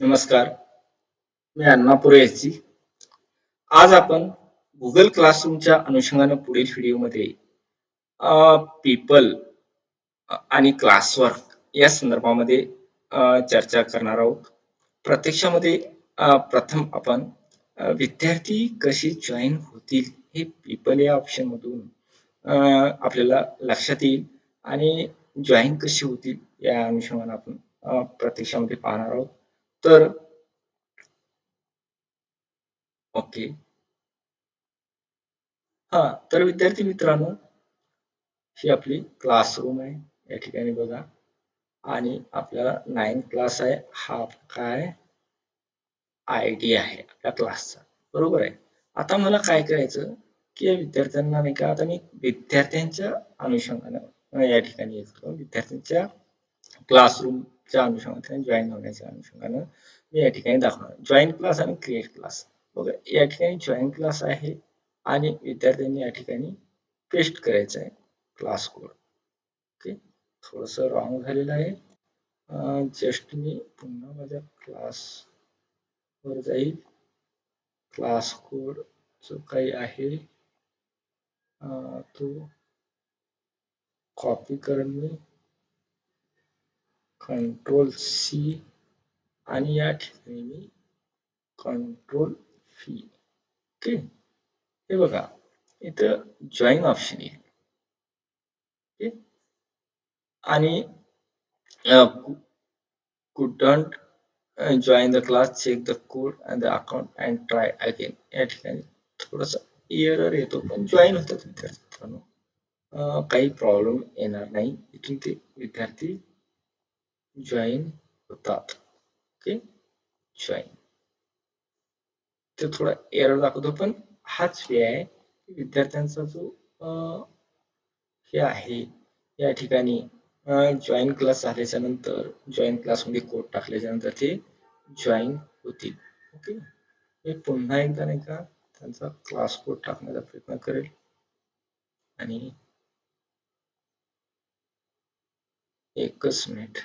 नमस्कार, मी अण्णा पुरेची. आज आपण गुगल क्लासरूमच्या अनुषंगानं पुढील व्हिडिओमध्ये पीपल आणि क्लासवर्क या संदर्भामध्ये चर्चा करणार आहोत. प्रत्यक्षामध्ये प्रथम आपण विद्यार्थी कशी जॉईन होतील हे पीपल या ऑप्शनमधून आपल्याला लक्षात येईल आणि जॉईन कशी होतील या अनुषंगाने आपण प्रत्यक्षामध्ये पाहणार आहोत. तर ओके. हा तर विद्यार्थी मित्रांनो, ही आपली क्लासरूम आहे. या ठिकाणी बघा आणि आपल्याला 9 क्लास आहे. हा काय आय डी आहे आपल्या क्लासचा, बरोबर आहे. आता मला काय करायचं की या विद्यार्थ्यांना नाही का, आता मी विद्यार्थ्यांच्या अनुषंगाने या ठिकाणी येतो. विद्यार्थ्यांच्या क्लासरूमच्या अनुषंगाने जॉईन होण्याच्या अनुषंगाने मी या ठिकाणी दाखवणार जॉईन क्लास आणि क्रिएट क्लास. बघा या ठिकाणी जॉईन क्लास आहे आणि विद्यार्थ्यांनी या ठिकाणी पेस्ट करायचं आहे क्लास कोड. ओके, थोडस रॉंग झालेलं आहे. जस्ट मी पुन्हा माझ्या क्लास वर जाईल. क्लास कोड जो काही आहे तो कॉपी करून मी कंट्रोल सी आणि या ठिकाणी मी कंट्रोल व्ही. ओके, हे बघा इथं जॉईन ऑप्शन येईल. ओके, आणि couldn't join the class, check the code and the account and try again. या ठिकाणी थोडासा एरर येतो, पण जॉईन होतात विद्यार्थी मित्रांनो. काही प्रॉब्लेम येणार नाही. इथून ते विद्यार्थी जॉईन होतात. ओके, जॉईन ते थोडा एरर दाखवतो, पण हाच वे आहे विद्यार्थ्यांचा जो हे आहे या ठिकाणी जॉईन क्लास झाल्याच्या नंतर जॉईन क्लासमध्ये कोड टाकल्याच्या नंतर ते जॉईन होतील. ओके, मी पुन्हा एकदा नाही का त्यांचा क्लास कोड टाकण्याचा प्रयत्न करेल आणि एकच मिनिट.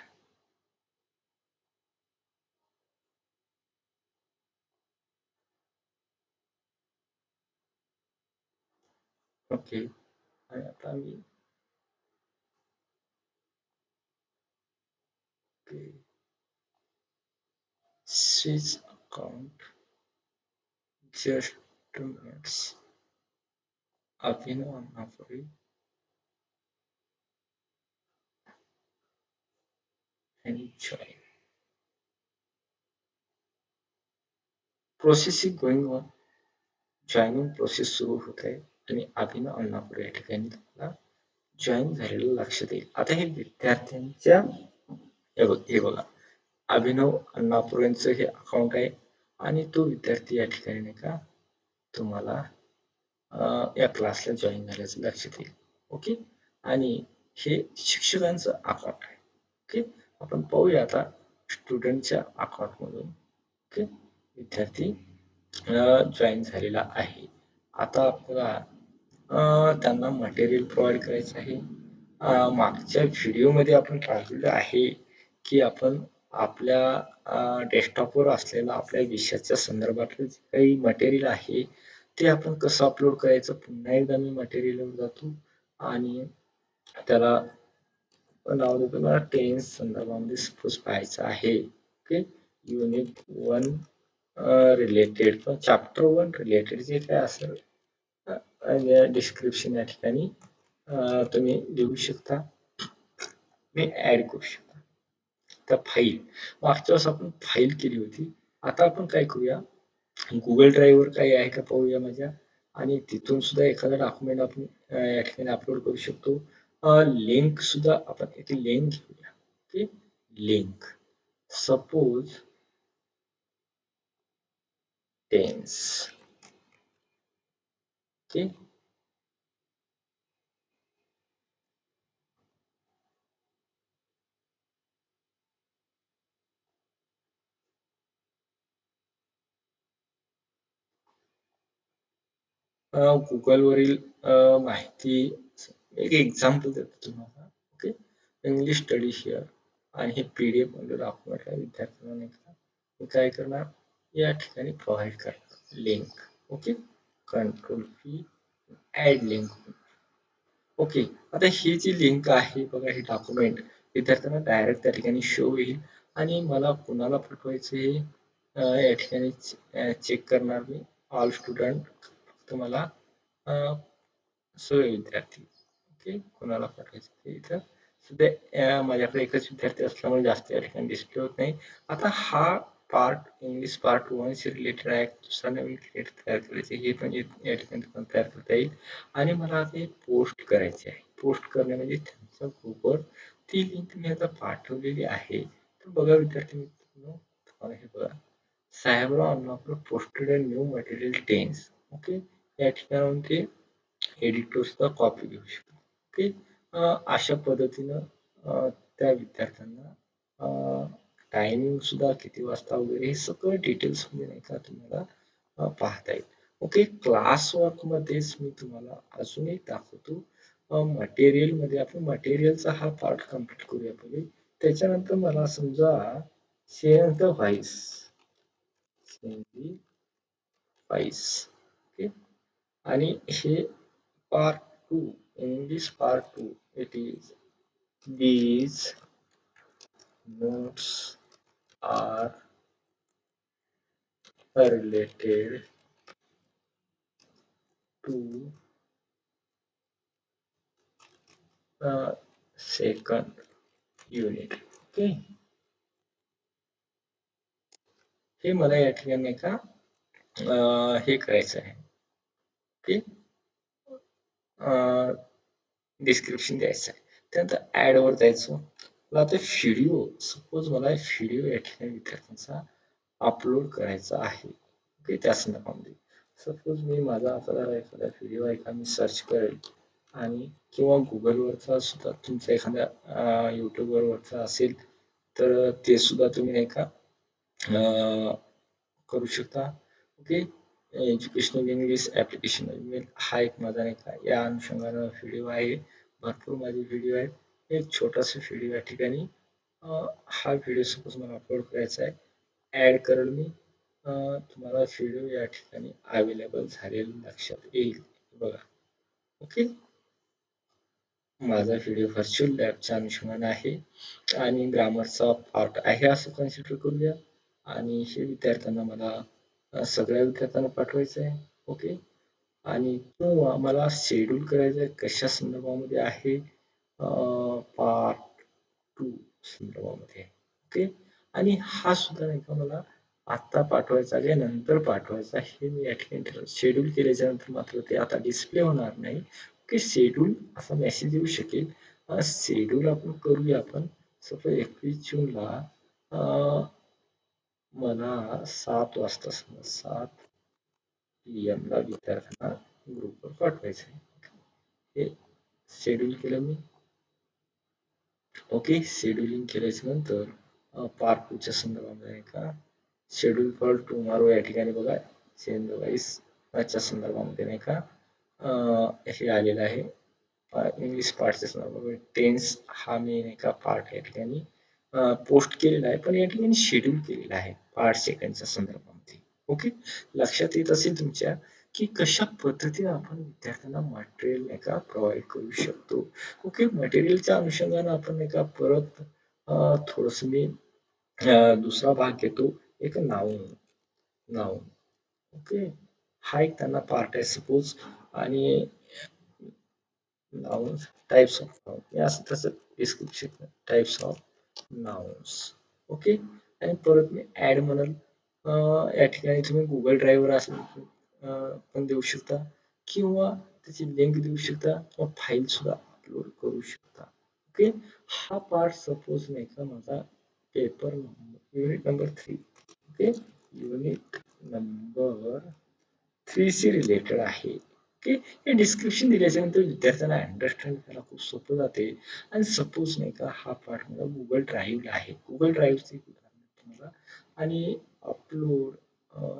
ओके, आणि आता मी स्विच अकाउंट जस्ट 2 minutes. अभिनव अण्णापुरे आणि join processing going on. Joining process सुरू होत आहे आणि अभिनव अण्णापुरे या ठिकाणी तुम्हाला जॉईन झालेलं लक्षात येईल. आता हे विद्यार्थ्यांच्या हे बघा अभिनव अण्णापुरेंचं हे अकाउंट आहे आणि तो विद्यार्थी या ठिकाणी नाही का तुम्हाला या क्लासला जॉईन झाल्याचं लक्षात येईल. ओके, आणि हे शिक्षकांचं अकाउंट आहे. ओके, आपण पाहूया आता स्टुडंटच्या अकाउंट मधून. ओके, विद्यार्थी जॉईन झालेला आहे. आता आपल्याला त्यांना मटेरियल प्रोव्हाइड करायचं आहे. मागच्या व्हिडिओमध्ये आपण पाहिलेलं आहे की आपण आपल्या डेस्कटॉपवर असलेलं आपल्या विषयाच्या संदर्भातलं जे काही मटेरियल आहे ते आपण कसं अपलोड करायचं. पुन्हा एकदा मी मटेरियलवर जातो आणि त्याला नाव देतो. मला टेन्स संदर्भामध्ये सपोज पाहायचं आहे. ओके, युनिट 1 रिलेटेड किंवा चॅप्टर 1 रिलेटेड जे काय असेल डिस्क्रिप्शन या ठिकाणी तुम्ही लिहू शकता. मी ऍड करू शकता त्या फाईल. मागच्या वेळेस आपण फाईल केली होती. आता आपण काय करूया, गुगल ड्राईव्ह वर काही आहे का पाहूया माझ्या, आणि तिथून सुद्धा एखादा डॉक्युमेंट आपण या ठिकाणी अपलोड करू शकतो. लिंक सुद्धा आपण इथे लिंक घेऊया. Okay, link suppose tense. Okay, Google वरील माहिती एक एक्झाम्पल देतो तुम्हाला. ओके, इंग्लिश स्टडी हिअर आणि हे पीडीएफ मध्ये डॉक्युमेंट आहे विद्यार्थ्यांना नाही का मी काय करणार, या ठिकाणी प्रोव्हाइड करणार link. Okay, control P, add link. Okay, आता ही जी लिंक आहे बघा, ही डॉक्युमेंट विद्यार्थ्यांना डायरेक्ट त्या ठिकाणी शो होईल आणि मला कुणाला पाठवायचं हे या ठिकाणी चेक करणार मी. ऑल स्टुडंट तुम्हाला सर्व विद्यार्थी. ओके, कोणाला पाठवायचं ते इथं सध्या माझ्याकडे एकच विद्यार्थी असल्यामुळे जास्त या ठिकाणी डिस्प्ले होत नाही. आता हा पार्ट इंग्लिश पार्ट 1 शी रिलेटेड आहे. दुसरा नवीन क्रिएट तयार करायचे, हे पण या ठिकाणी तुम्हाला तयार करता येईल. आणि मला ते पोस्ट करायचे आहे. पोस्ट करणे म्हणजे त्यांच्या ग्रुपवर ती लिंक मी आता पाठवलेली आहे. तर बघा विद्यार्थी मित्रांनो, तुम्हाला हे बघा, Sahebrao Annapur posted a new material tense. Okay, या ठिकाणाहून ते एडिट सुद्धा कॉपी घेऊ शकतो. ओके, अशा पद्धतीनं त्या विद्यार्थ्यांना टायमिंग सुद्धा किती वाजता वगैरे हे सगळं डिटेल्स मध्ये नाही का तुम्हाला पाहता येईल. ओके, क्लास वर्क मध्येच मी तुम्हाला अजून एक दाखवतो. मटेरियल मध्ये आपण मटेरियलचा हा पार्ट कम्प्लीट करूया पहिले. त्याच्यानंतर मला समजा change the voice, change the voice. Okay, आणि हे part 2, English part 2, it is these notes are related to the second unit. ओके, हे मला या ठिकाणी का हे करायचं आहे. ओके, डिस्क्रिप्शन द्यायचं आहे. त्यानंतर ऍड वर जायचं. मला आता व्हिडिओ, सपोज मला व्हिडिओ या ठिकाणी विद्यार्थ्यांचा अपलोड करायचा आहे. ओके, त्या संदर्भामध्ये सपोज मी माझा आता एखादा व्हिडिओ आहे का मी सर्च करेल आणि किंवा गुगलवरचा सुद्धा तुमचा एखाद्या युट्यूबवरचा असेल तर ते सुद्धा तुम्ही नाही का करू शकता. ओके, एज्युकेशनल इंग्लिश ऍप्लिकेशन हा एक माझा नाही का या अनुषंगानं व्हिडिओ आहे. भरपूर माझे व्हिडिओ आहेत. एक छोटासा व्हिडिओ या ठिकाणी हा व्हिडिओ सपोज मला अपलोड करायचा आहे. ऍड करेल मी. तुम्हाला व्हिडिओ या ठिकाणी अवेलेबल झालेला लक्षात येईल बघा. ओके, माझा व्हिडिओ व्हर्च्युअल लॅबच्या अनुषंगाने आहे आणि ग्रामरचा पार्ट आहे असं कन्सिडर करूया. आणि हे विद्यार्थ्यांना मला सगळ्या विद्यार्थ्यांना पाठवायचं आहे. ओके, आणि किंवा मला शेड्यूल करायचं आहे कशा संदर्भामध्ये आहे, पार्ट 2 संदर्भामध्ये. ओके, आणि हा सुद्धा नाही का मला आता पाठवायचा आहे नंतर पाठवायचा, हे मी या ठिकाणी शेड्यूल केल्याच्या नंतर मात्र ते आता डिस्प्ले होणार नाही. ओके, शेड्यूल असा मेसेज येऊ शकेल. शेड्यूल आपण करूया. आपण सपोज 21 जूनला मला 7 वाजता, 7 PM ला विद्यार्थ्यांना ग्रुपवर पाठवायचं आहे. हे शेड्यूल केलं मी. ओके, शेड्यूलिंग केल्याच्या नंतर पार्ट 2 च्या संदर्भामध्ये का शेड्यूल फॉर टुमॉरो या ठिकाणी बघा चेंज वाईज च्या संदर्भामध्ये नाही का हे आलेलं आहे. इंग्लिश पार्टच्या संदर्भामध्ये टेन्स हा मी नाही का पार्ट या ठिकाणी पोस्ट केलेला आहे, पण या ठिकाणी शेड्यूल केलेला आहे पार्ट सेकंडच्या संदर्भामध्ये. ओके, लक्षात येत असेल तुमच्या की कशा पद्धतीने आपण विद्यार्थ्यांना मटेरियल नाही का प्रोव्हाइड करू शकतो. ओके, मटेरियलच्या अनुषंगाने आपण नाही का परत थोडस मी दुसरा भाग घेतो, एक नाऊन. नाऊन, ओके, हा एक त्यांना पार्ट आहे सपोज. आणि nouns, types of nouns, या असं तसं description types of nouns. Okay, आणि परत मी ऍड म्हणाल या ठिकाणी तुम्ही गुगल ड्राईव्हवर असेल पण देऊ शकता किंवा त्याची लिंक देऊ शकता किंवा फाईल सुद्धा अपलोड करू शकता. ओके, हा पार्ट सपोज नाही का माझा paper unit number 3. Okay, unit number 3 शी रिलेटेड आहे. ओके, हे डिस्क्रिप्शन दिल्याच्यानंतर विद्यार्थ्यांना अंडरस्टँड करायला खूप सोपं जाते. आणि सपोज नाही का हा पार्ट मला गुगल ड्राईव्हला आहे, गुगल ड्राईव्हचे तुम्हाला आणि अपलोड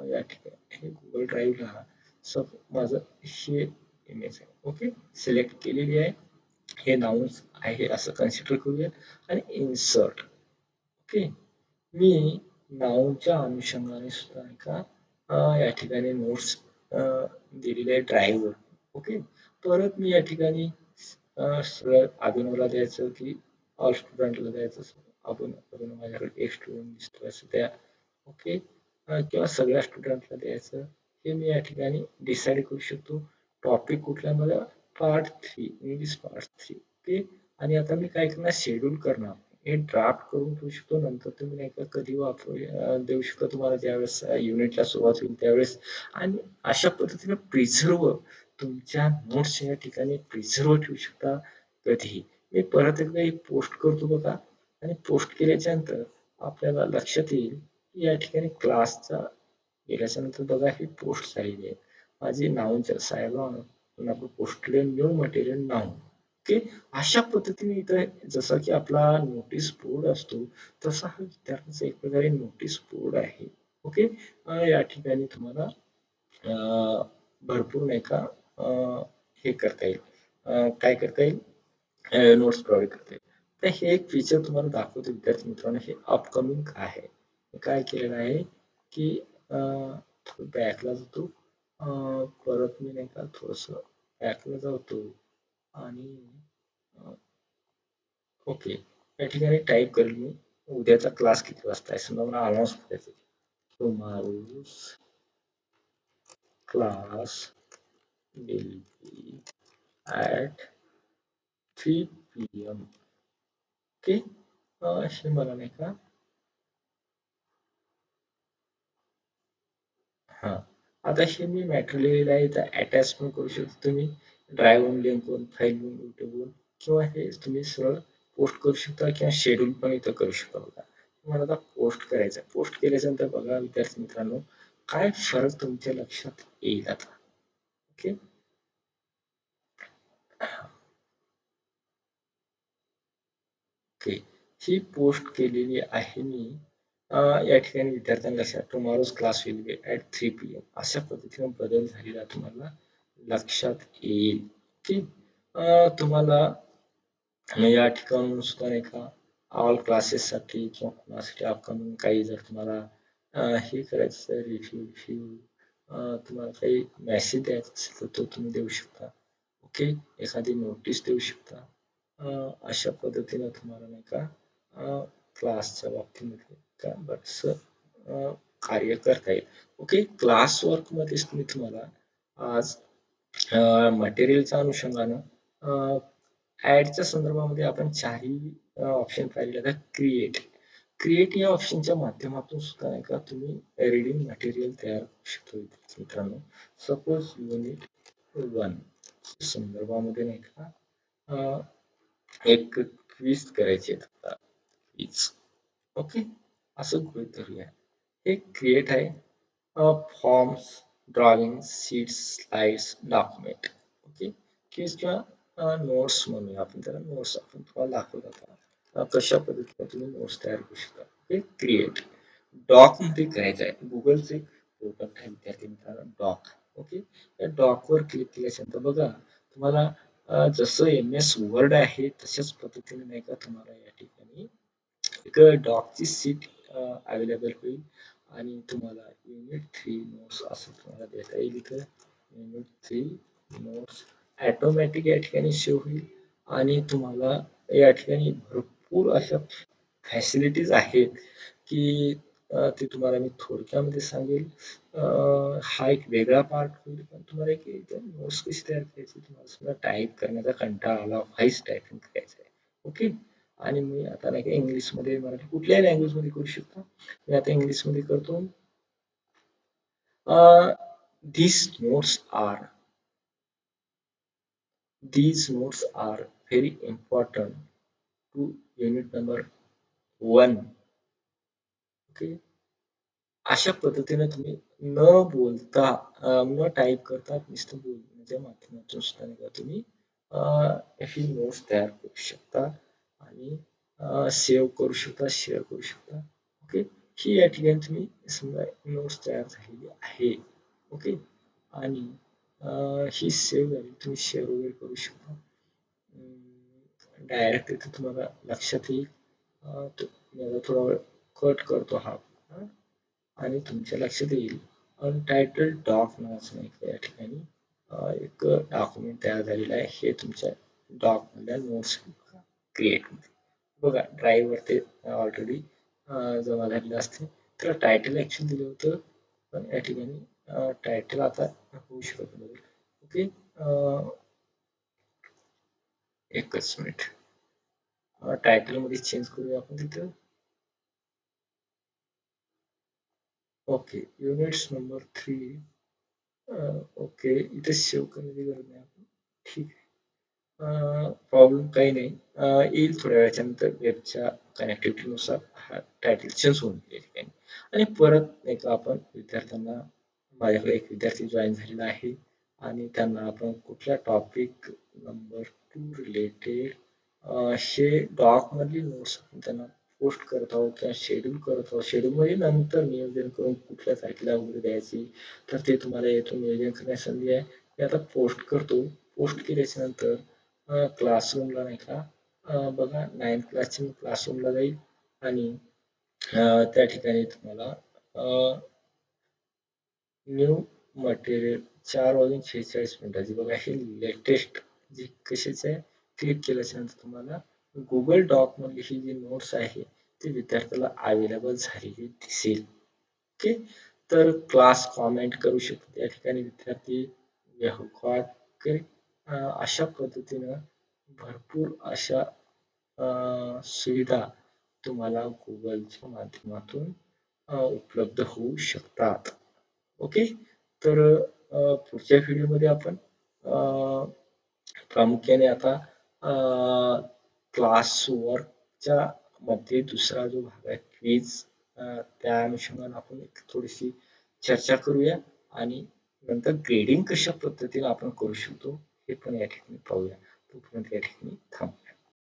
या ठिकाणी हे गुगल ड्राईव्हला सब माझं हे इमेज आहे. ओके, सिलेक्ट केलेली आहे, हे नाउन्स आहे असं कन्सिडर करूया. आणि इन्सर्ट. ओके, मी नाऊनच्या अनुषंगाने सुद्धा नाही का या ठिकाणी नोट्स दिलेले आहे ड्राईव्हवर. ओके. परत मी या ठिकाणी सरळ अभिनवला द्यायचं की ऑल स्टुडंटला द्यायचं. अभिनव माझ्याकडे एक स्टुडंट दिसतो असं त्या. ओके. किंवा सगळ्या स्टुडंटला द्यायचं हे मी या ठिकाणी डिसाईड करू शकतो. टॉपिक कुठला मला पार्ट 3 इंग्लिश पार्ट 3. ओके. आणि आता मी काय करणार शेड्यूल करणार. हे ड्राफ्ट करून ठेवू शकतो. नंतर तुम्ही नाही का कधी वापरू देऊ शकता तुम्हाला ज्यावेळेस युनिटला सुरुवात होईल त्यावेळेस. आणि अशा पद्धतीने प्रिझर्व तुमच्या नोट्स या ठिकाणी प्रिझर्व ठेवू शकता कधीही. मी परत एकदा एक पोस्ट करतो बघा. आणि पोस्ट केल्याच्या नंतर आपल्याला लक्षात येईल की या ठिकाणी क्लासचा गेल्याच्या नंतर बघा ही पोस्ट झालेली आहे. माझी नावांच्या साहेबांना पोस्टेड न्यू मटेरियल नाव. ओके. अशा पद्धतीने इथं जसं की आपला नोटीस बोर्ड असतो तसा हा विद्यार्थ्यांचा एक प्रकारे नोटीस बोर्ड आहे. ओके. या ठिकाणी तुम्हाला भरपूर नाही का हे करता येईल. काय करता येईल नोट्स प्रोव्हाइड करते. तर हे एक फीचर तुम्हाला दाखवतो विद्यार्थी मित्रांनो. हे अपकमिंग आहे. काय केलेलं आहे की बॅकला जातो. परत मी नाही का थोडस बॅकला जातो आणि ओके या ठिकाणी टाईप करेल मी उद्याचा क्लास किती वाजता आहे. समजा मला अनाऊन्स करायचं tomorrow's class will be at 3 PM. Okay. हे मला नाही का हा. आता हे मी मॅटेरियल आहे तर अटॅच पण करू शकतो तुम्ही ड्राईव्हवरून लिंकवरून फाईलवरून युट्यूबवरून किंवा हे तुम्ही सरळ पोस्ट करू शकता किंवा शेड्यूल पण इथं करू शकता बघा. तुम्हाला आता पोस्ट करायचं आहे. पोस्ट केल्याच्या नंतर बघा विद्यार्थी मित्रांनो काय फरक तुमच्या लक्षात येईल आता. ओके. ओके. ही पोस्ट केलेली आहे मी या ठिकाणी विद्यार्थ्यांना लक्षात tomorrow's class will be at 3 PM अशा पद्धतीने बदल झालेला तुम्हाला लक्षात येईल. की तुम्हाला या ठिकाणून सुद्धा नाही का ऑल क्लासेससाठी किंवा कोणासाठी अपकमिंग काही जर तुम्हाला हे करायचं रिव्ह्यू रिव्ह्यू तुम्हाला काही मेसेज द्यायचा असेल तर तो तुम्ही देऊ शकता. ओके. एखादी नोटीस देऊ शकता. अशा पद्धतीने तुम्हाला नाही का क्लासच्या बाबतीमध्ये का बरंचसं कार्य करता येईल. ओके. क्लास वर्कमध्येच मी तुम्हाला आज मटेरियलच्या अनुषंगानं ॲडच्या संदर्भामध्ये आपण चारही ऑप्शन पाहिले. आता क्रिएट या ऑप्शनच्या माध्यमातून सुद्धा नाही का तुम्ही रीडिंग मटेरियल तयार करू शकता विद्यार्थी मित्रांनो. सपोज युनिट 1 संदर्भामध्ये नाही का एक क्विज करायची आहे. क्विज. ओके. असं गृहीत धरूया. हे क्रिएट आहे forms, drawing, sheets, slides, document. Okay. किंवा नोट्स म्हणूया आपण त्याला नोट्स आपण तुम्हाला दाखवत आता कशा पद्धतीने तुम्ही नोट्स तयार करू शकता. ओके. क्रिएट डॉक मध्ये करायचं आहे. गुगलचे प्रोडक्ट आहे विद्यार्थी मित्रांनो डॉक. ओके. या डॉकवर क्लिक केल्यानंतर बघा तुम्हाला जसं MS वर्ड आहे तशाच पद्धतीने नाही का तुम्हाला या ठिकाणी एक डॉकची सीट अवेलेबल होईल आणि तुम्हाला युनिट 3 नोट्स असं तुम्हाला देता येईल इथं. युनिट 3 नोट्स ऑटोमॅटिक या ठिकाणी सेव्ह होईल आणि तुम्हाला या ठिकाणी भरपूर अशा फॅसिलिटीज आहेत की ते तुम्हाला मी थोडक्यामध्ये सांगेल. हा एक वेगळा पार्ट होईल पण तुम्हाला एक नोट्स कशी तयार करायची तुम्हाला समजा टाईप करण्याचा कंटाळा आला व्हॉइस टायपिंग करायचं आहे. ओके. आणि मी आता नाही का इंग्लिशमध्ये मराठी कुठल्याही लँग्वेजमध्ये करू शकतो. मी आता इंग्लिशमध्ये करतो. these notes are these notes are very important to unit number 1. Okay. अशा पद्धतीने तुम्ही न बोलता न टाईप करता नुसतं बोलण्याच्या माध्यमातून सुद्धा नाही का तुम्ही ही नोट्स तयार करू शकता आणि सेव्ह करू शकता शेअर करू शकता. ओके. ही या ठिकाणी तुम्ही समजा नोट्स तयार झालेली आहे. ओके. आणि ही सेव्ह झाली तुम्ही शेअर वगैरे करू शकता. डायरेक्ट इथे तुम्हाला लक्षात येईल. मी आता थोडा वेळ कट करतो हा आणि तुमच्या लक्षात येईल अनटायटल्ड डॉक नावाचं नाही या ठिकाणी एक डॉक्युमेंट तयार झालेलं आहे. हे तुमच्या डॉक मधल्या नोट्स क्रिएट बघा ड्राईव्ह वर ते ऑलरेडी जमा झालेलं असते. तर टायटल ऍक्च्युअली दिलं होतं पण या ठिकाणी टायटल आता होऊ शकत नाही. ओके एकच मिनिट टायटल मध्ये चेंज करूया आपण तिथं. ओके युनिट्स नंबर 3 ओके इथे सेव्ह करण्याची गरज नाही आपण ठीक आहे प्रॉब्लेम काही नाही येईल थोड्या वेळाच्या नंतर वेबच्या कनेक्टिव्हिटीनुसार हा टायटल चेंज होऊन या ठिकाणी. आणि परत एक आपण विद्यार्थ्यांना माझ्याकडे एक विद्यार्थी जॉईन झालेला आहे आणि त्यांना आपण कुठल्या टॉपिक नंबर 2 रिलेटेड हे डॉक मधली नोट्स आपण त्यांना पोस्ट करत आहोत किंवा शेड्यूल करत आहोत. शेड्यूल मध्ये नंतर नियोजन करून कुठल्या तारखेला वगैरे द्यायची तर ते तुम्हाला येथून नियोजन करण्याची संधी आहे. मी आता पोस्ट करतो. पोस्ट केल्याच्या नंतर क्लासरूमला नाही का बघा 9th क्लासची मी क्लासरूमला जाईल आणि त्या ठिकाणी तुम्हाला न्यू मटेरियल 4:46 बघा हे लेटेस्ट जे कशाचे आहे क्लिक केल्याच्या नंतर तुम्हाला गुगल डॉक मधली ही जी नोट्स आहे ती विद्यार्थ्याला अवेलेबल झालेली दिसेल. ओके तर क्लास कॉमेंट करू शकतो या ठिकाणी विद्यार्थी रेकॉर्ड अशा पद्धतीनं भरपूर अशा सुविधा तुम्हाला गुगलच्या माध्यमातून उपलब्ध होऊ शकतात. ओके तर पुढच्या व्हिडिओमध्ये आपण प्रामुख्याने आता क्लास वर्कच्या मध्ये दुसरा जो भाग आहे क्विज त्या अनुषंगाने आपण एक थोडीशी चर्चा करूया आणि नंतर ग्रेडिंग कशा पद्धतीने आपण करू शकतो हे पण या ठिकाणी पाहूया. तोपर्यंत या ठिकाणी थांबूया.